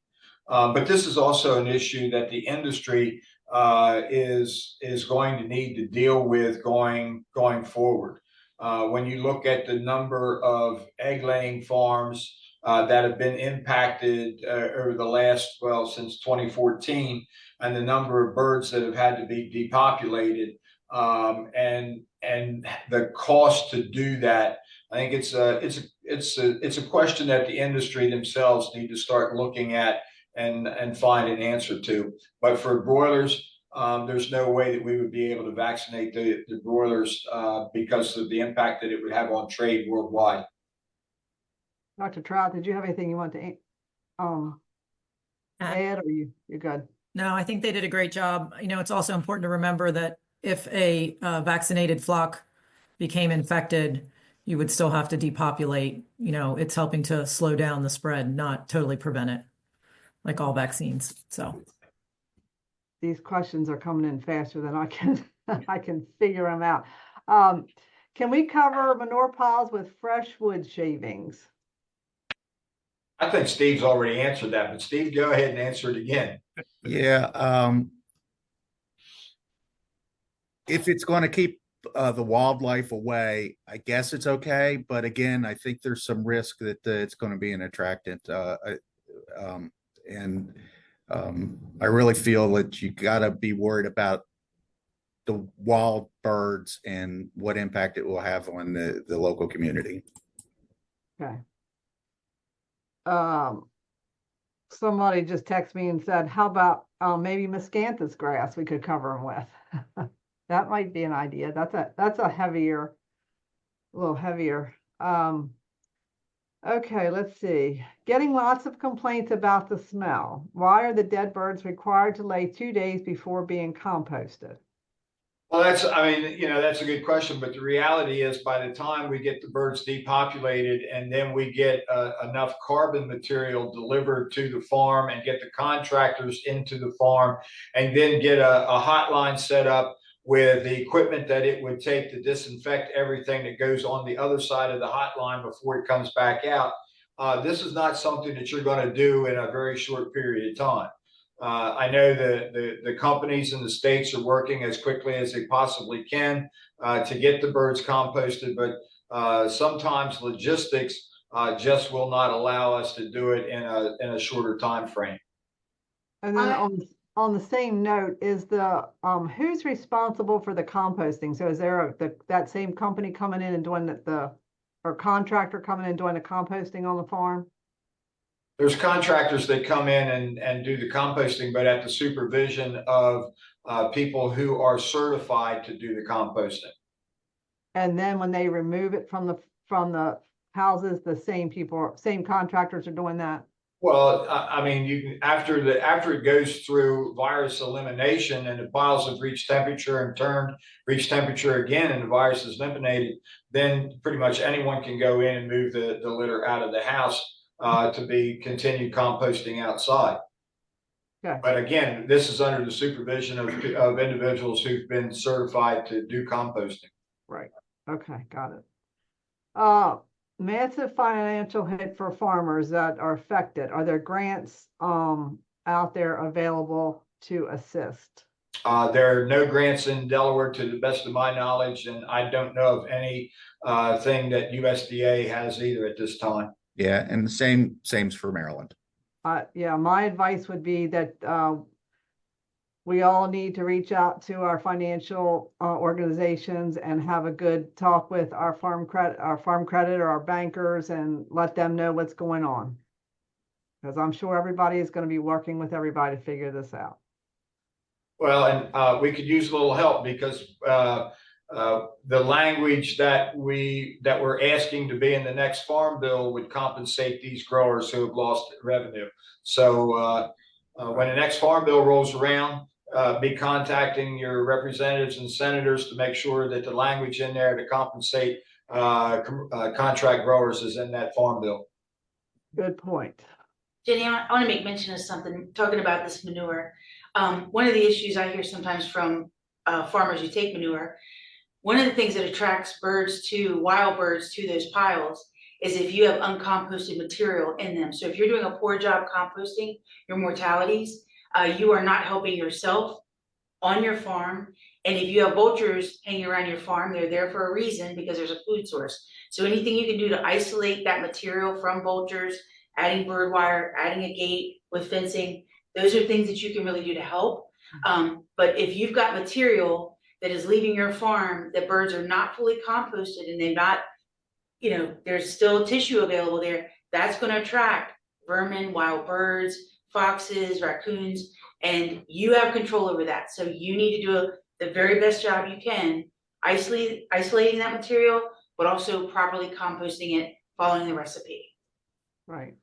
But this is also an issue that the industry is going to need to deal with going forward. When you look at the number of egg laying farms that have been impacted over the last, since 2014, and the number of birds that have had to be depopulated, and the cost to do that, I think it's a question that the industry themselves need to start looking at and find an answer to. But for broilers, there's no way that we would be able to vaccinate the broilers because of the impact that it would have on trade worldwide. Dr. Trout, did you have anything you want to add, or you're good? No, I think they did a great job. It's also important to remember that if a vaccinated flock became infected, you would still have to depopulate. It's helping to slow down the spread, not totally prevent it, like all vaccines. So these questions are coming in faster than I can figure them out. Can we cover manure piles with fresh wood shavings? I think Steve's already answered that, but Steve, go ahead and answer it again. Yeah. If it's going to keep the wildlife away, I guess it's okay. But again, I think there's some risk that it's going to be an attractant. I really feel that you got to be worried about the wild birds and what impact it will have on the local community. Okay. Somebody just texted me and said, how about maybe miscanthus grass we could cover them with? That might be an idea. That's a little heavier. Okay, let's see. Getting lots of complaints about the smell. Why are the dead birds required to lay 2 days before being composted? Well, that's a good question, but the reality is by the time we get the birds depopulated and then we get enough carbon material delivered to the farm and get the contractors into the farm and then get a hotline set up with the equipment that it would take to disinfect everything that goes on the other side of the hotline before it comes back out. This is not something that you're going to do in a very short period of time. I know the companies in the states are working as quickly as they possibly can to get the birds composted, but sometimes logistics just will not allow us to do it in a shorter time frame. And then on the same note, is the who's responsible for the composting? So is there that same company coming in and doing or contractor coming in and doing the composting on the farm? There's contractors that come in and do the composting, but at the supervision of people who are certified to do the composting. And then when they remove it from the houses, the same contractors are doing that? Well, I mean, you can after it goes through virus elimination and the piles have reached temperature and reach temperature again, and the virus is eliminated, then pretty much anyone can go in and move the litter out of the house to be continued composting outside. Okay. But again, this is under the supervision of individuals who've been certified to do composting. Right. Okay, got it. Massive financial hit for farmers that are affected. Are there grants out there available to assist? There are no grants in Delaware to the best of my knowledge, and I don't know of any thing that USDA has either at this time. Yeah, and the same's for Maryland. Yeah, my advice would be that we all need to reach out to our financial organizations and have a good talk with our farm credit or our bankers and let them know what's going on. Because I'm sure everybody is going to be working with everybody to figure this out. Well, and we could use a little help because the language that we're asking to be in the next farm bill would compensate these growers who have lost revenue. So when the next farm bill rolls around, be contacting your representatives and senators to make sure that the language in there to compensate contract growers is in that farm bill. Good point. Jenny, I want to make mention of something, talking about this manure. One of the issues I hear sometimes from farmers who take manure, one of the things that attracts wild birds to those piles is if you have uncomposted material in them. So if you're doing a poor job composting your mortalities, you are not helping yourself on your farm. And if you have vultures hanging around your farm, they're there for a reason because there's a food source. So anything you can do to isolate that material from vultures, adding bird wire, adding a gate with fencing, those are things that you can really do to help. But if you've got material that is leaving your farm that birds are not fully composted and they're not, there's still tissue available there, that's going to attract vermin, wild birds, foxes, raccoons, and you have control over that. So you need to do the very best job you can isolating that material, but also properly composting it, following the recipe. Right.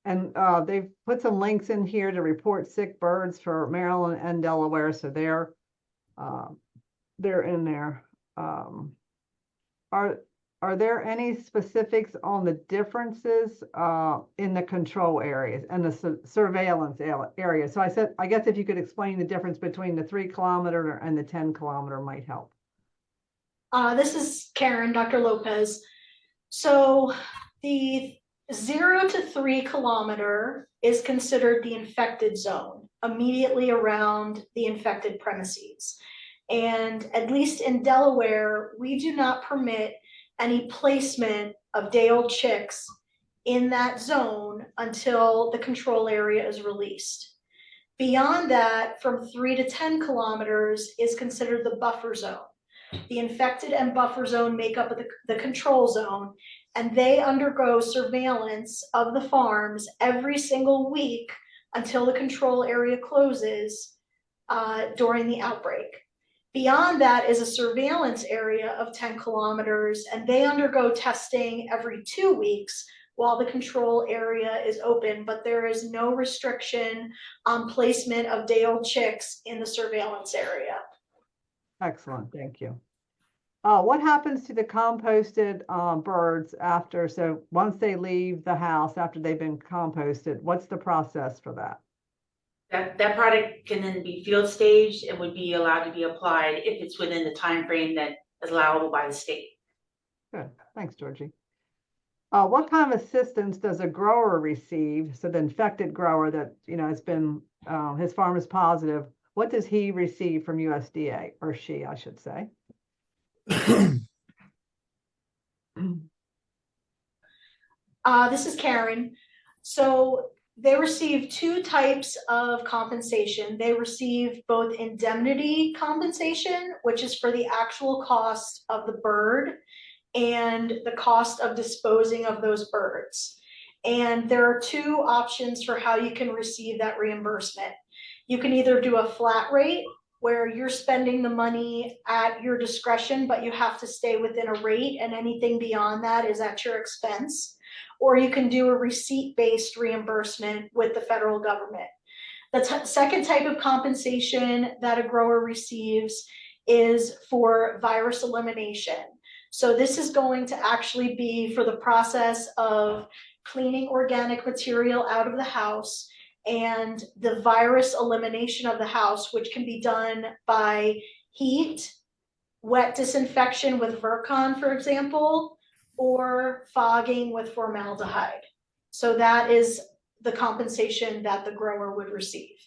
And they've put some links in here to report sick birds for Maryland and Delaware, so they're in there. Are there any specifics on the differences in the control areas and the surveillance area? So I guess if you could explain the difference between the 3 kilometer and the 10 kilometer might help. This is Karen, Dr. Lopez. So the 0 to 3 kilometer is considered the infected zone, immediately around the infected premises. And at least in Delaware, we do not permit any placement of day-old chicks in that zone until the control area is released. Beyond that, from 3 to 10 kilometers is considered the buffer zone. The infected and buffer zone make up the control zone, and they undergo surveillance of the farms every single week until the control area closes during the outbreak. Beyond that is a surveillance area of 10 kilometers, and they undergo testing every 2 weeks while the control area is open, but there is no restriction on placement of day-old chicks in the surveillance area. Excellent, thank you. What happens to the composted birds after, so once they leave the house after they've been composted, what's the process for that? That product can then be field staged and would be allowed to be applied if it's within the time frame that is allowable by the state. Good, thanks, Georgie. What kind of assistance does a grower receive? So the infected grower that has been his farm is positive. What does he receive from USDA, or she, I should say? This is Karen. So they receive 2 types of compensation. They receive both indemnity compensation, which is for the actual cost of the bird and the cost of disposing of those birds. And there are 2 options for how you can receive that reimbursement. You can either do a flat rate, where you're spending the money at your discretion, but you have to stay within a rate, and anything beyond that is at your expense. Or you can do a receipt-based reimbursement with the federal government. The second type of compensation that a grower receives is for virus elimination. So this is going to actually be for the process of cleaning organic material out of the house and the virus elimination of the house, which can be done by heat, wet disinfection with Virkon, for example, or fogging with formaldehyde. So that is the compensation that the grower would receive.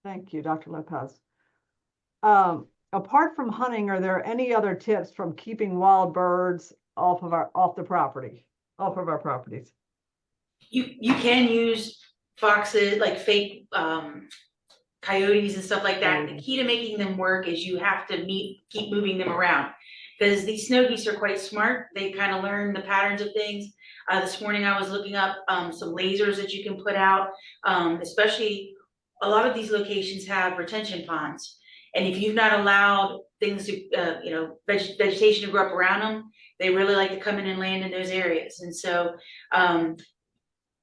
Thank you, Dr. Lopez. apart from hunting, are there any other tips from keeping wild birds off of our properties? You can use foxes, like fake coyotes and stuff like that. The key to making them work is you have to keep moving them around. Because these snow geese are quite smart. They kind of learn the patterns of things. This morning I was looking up some lasers that you can put out, especially a lot of these locations have retention ponds. And if you've not allowed things to, vegetation to grow up around them, they really like to come in and land in those areas. And so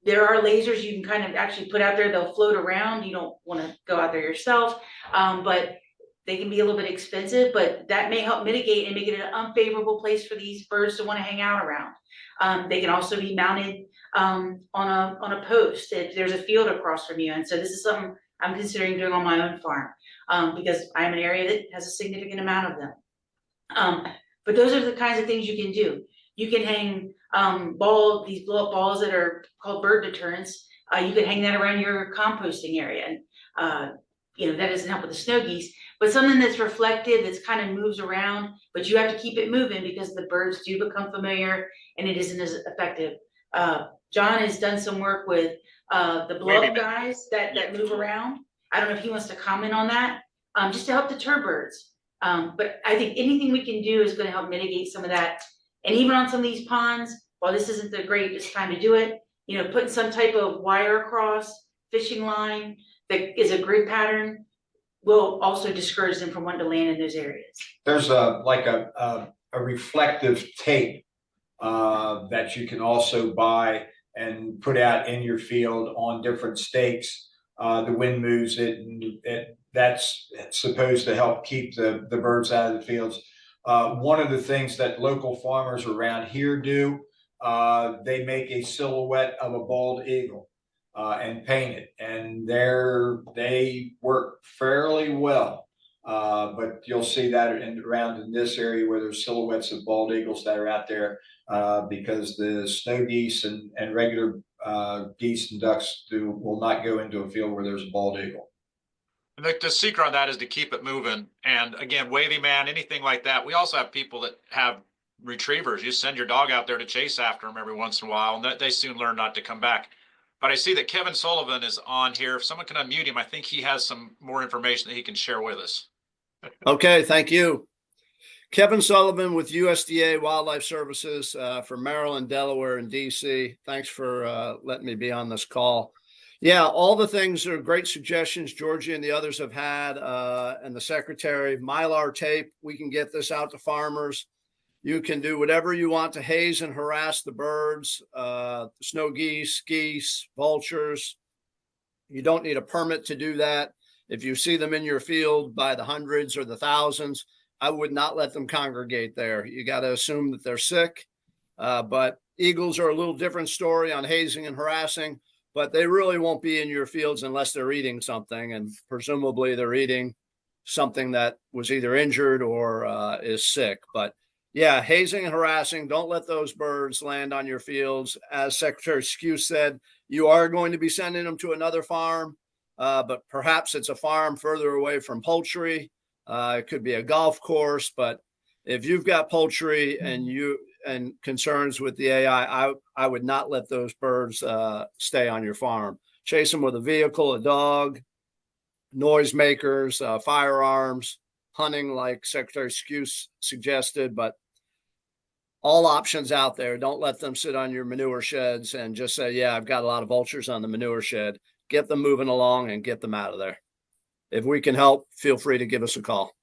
there are lasers you can kind of actually put out there. They'll float around. You don't want to go out there yourself, but they can be a little bit expensive, but that may help mitigate and make it an unfavorable place for these birds to want to hang out around. They can also be mounted on a post if there's a field across from you. And so this is something I'm considering doing on my own farm because I'm an area that has a significant amount of them. But those are the kinds of things you can do. You can hang these blow up balls that are called bird deterrents. You could hang that around your composting area, and that doesn't help with the snow geese. But something that's reflective, that's kind of moves around, but you have to keep it moving because the birds do become familiar and it isn't as effective. John has done some work with the blow up guys that move around. I don't know if he wants to comment on that, just to help deter birds. But I think anything we can do is going to help mitigate some of that. And even on some of these ponds, while this isn't the greatest time to do it, putting some type of wire across, fishing line that is a grid pattern will also discourage them from wanting to land in those areas. There's a reflective tape that you can also buy and put out in your field on different stakes. The wind moves it, and that's supposed to help keep the birds out of the fields. One of the things that local farmers around here do, they make a silhouette of a bald eagle and paint it, and they work fairly well. But you'll see that around in this area where there's silhouettes of bald eagles that are out there because the snow geese and regular geese and ducks will not go into a field where there's a bald eagle. And the secret on that is to keep it moving. And again, wavy man, anything like that. We also have people that have retrievers. You send your dog out there to chase after them every once in a while, and they soon learn not to come back. But I see that Kevin Sullivan is on here. If someone can unmute him, I think he has some more information that he can share with us. Okay, thank you. Kevin Sullivan with USDA Wildlife Services for Maryland, Delaware, and DC. Thanks for letting me be on this call. Yeah, all the things are great suggestions Georgie and the others have had, and the secretary. Mylar tape, we can get this out to farmers. You can do whatever you want to haze and harass the birds, snow geese, vultures. You don't need a permit to do that. If you see them in your field by the hundreds or the thousands, I would not let them congregate there. You got to assume that they're sick. But eagles are a little different story on hazing and harassing, but they really won't be in your fields unless they're eating something. And presumably they're eating something that was either injured or is sick. But yeah, hazing and harassing, don't let those birds land on your fields. As Secretary Skew said, you are going to be sending them to another farm, but perhaps it's a farm further away from poultry. It could be a golf course, but if you've got poultry and concerns with the AI, I would not let those birds stay on your farm. Chase them with a vehicle, a dog, noisemakers, firearms, hunting like Secretary Skew suggested, but all options out there. Don't let them sit on your manure sheds and just say, yeah, I've got a lot of vultures on the manure shed. Get them moving along and get them out of there. If we can help, feel free to give us a call.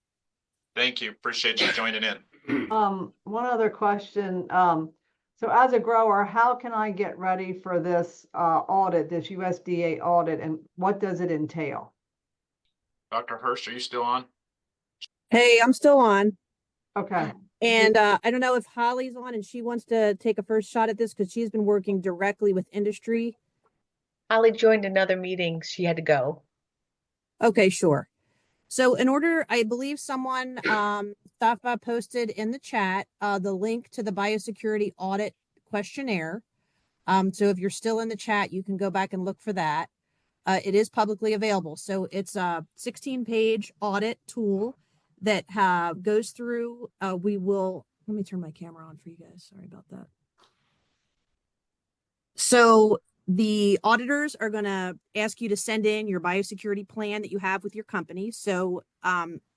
Thank you. Appreciate you joining in. One other question. So as a grower, how can I get ready for this audit, this USDA audit, and what does it entail? Dr. Hurst, are you still on? Hey, I'm still on. Okay. And I don't know if Holly's on and she wants to take a first shot at this because she's been working directly with industry. Holly joined another meeting. She had to go. Okay, sure. So in order, I believe someone posted in the chat the link to the biosecurity audit questionnaire. So if you're still in the chat, you can go back and look for that. It is publicly available. So it's a 16-page audit tool that goes through, let me turn my camera on for you guys. Sorry about that. So the auditors are going to ask you to send in your biosecurity plan that you have with your company. So,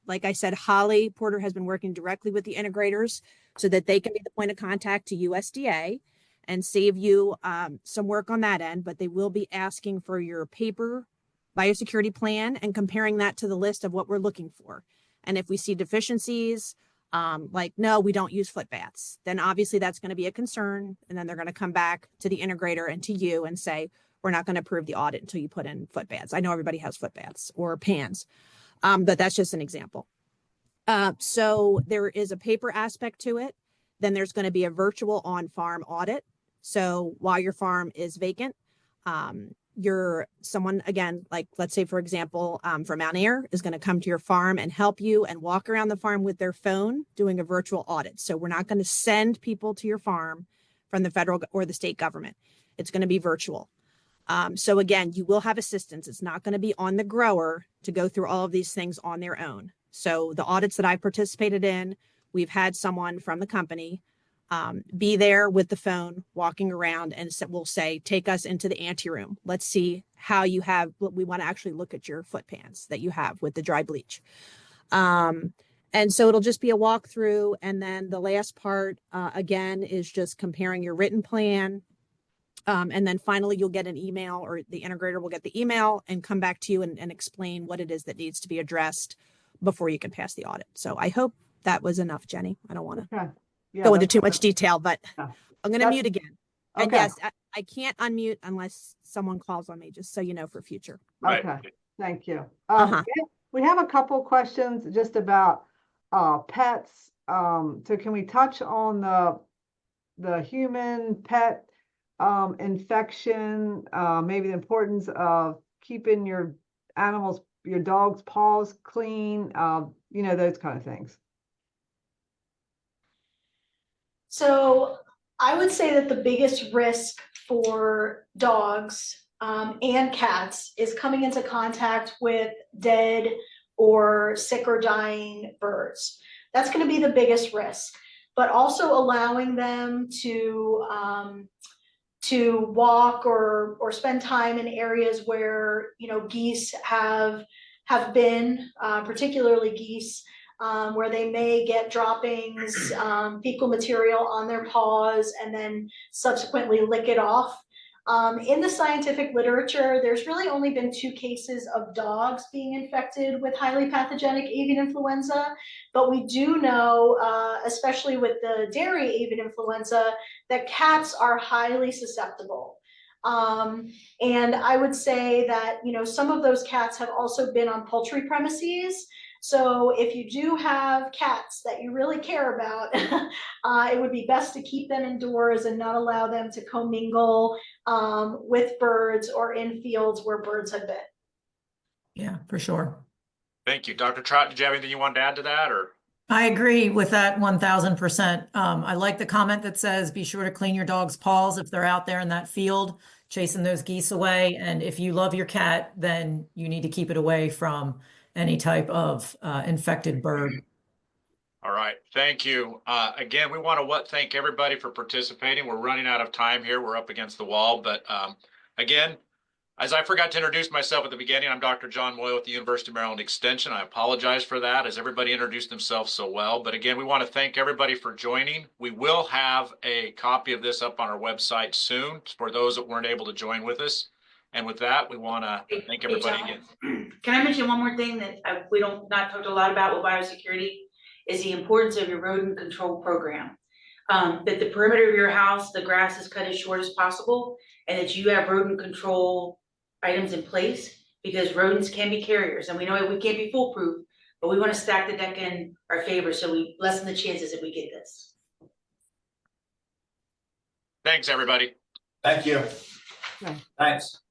like I said, Holly Porter has been working directly with the integrators so that they can be the point of contact to USDA and save you some work on that end. But they will be asking for your paper biosecurity plan and comparing that to the list of what we're looking for. And if we see deficiencies, like, no, we don't use foot baths, then obviously that's going to be a concern. And then they're going to come back to the integrator and to you and say, we're not going to approve the audit until you put in foot baths. I know everybody has foot baths or pans, but that's just an example. So there is a paper aspect to it. Then there's going to be a virtual on-farm audit. So while your farm is vacant, someone, again, like let's say, for example, from Mount Air is going to come to your farm and help you and walk around the farm with their phone doing a virtual audit. So we're not going to send people to your farm from the federal or the state government. It's going to be virtual. So again, you will have assistance. It's not going to be on the grower to go through all of these things on their own. So the audits that I've participated in, we've had someone from the company be there with the phone, walking around, and we'll say, take us into the ante room. Let's see how you have, we want to actually look at your foot pans that you have with the dry bleach. And so it'll just be a walkthrough. And then the last part, again, is just comparing your written plan. And then finally, you'll get an email, or the integrator will get the email and come back to you and explain what it is that needs to be addressed before you can pass the audit. So I hope that was enough, Jenny. I don't want to go into too much detail, but I'm going to mute again. And yes, I can't unmute unless someone calls on me, just so you know for future. Right. Okay, thank you. We have a couple questions just about pets. So can we touch on the human pet infection, maybe the importance of keeping your dog's paws clean, those kind of things? So I would say that the biggest risk for dogs and cats is coming into contact with dead or sick or dying birds. That's going to be the biggest risk, but also allowing them to walk or spend time in areas where, geese have been, particularly geese, where they may get droppings, fecal material on their paws and then subsequently lick it off. In the scientific literature, there's really only been 2 cases of dogs being infected with highly pathogenic avian influenza, but we do know, especially with the dairy avian influenza, that cats are highly susceptible. And I would say that, some of those cats have also been on poultry premises. So if you do have cats that you really care about, it would be best to keep them indoors and not allow them to commingle with birds or in fields where birds have been. Yeah, for sure. Thank you. Dr. Trott, did you have anything you wanted to add to that, or? I agree with that 1000%. I like the comment that says, be sure to clean your dog's paws if they're out there in that field, chasing those geese away. And if you love your cat, then you need to keep it away from any type of infected bird. All right, thank you. Again, we want to thank everybody for participating. We're running out of time here. We're up against the wall, but again, as I forgot to introduce myself at the beginning, I'm Dr. John Moyle with the University of Maryland Extension. I apologize for that, as everybody introduced themselves so well. But again, we want to thank everybody for joining. We will have a copy of this up on our website soon for those that weren't able to join with us. And with that, we want to thank everybody again. Can I mention one more thing that we don't not talked a lot about with biosecurity, is the importance of your rodent control program. That the perimeter of your house, the grass is cut as short as possible, and that you have rodent control items in place, because rodents can be carriers, and we know we can't be foolproof, but we want to stack the deck in our favor so we lessen the chances that we get this. Thanks, everybody. Thank you. Okay. Thanks.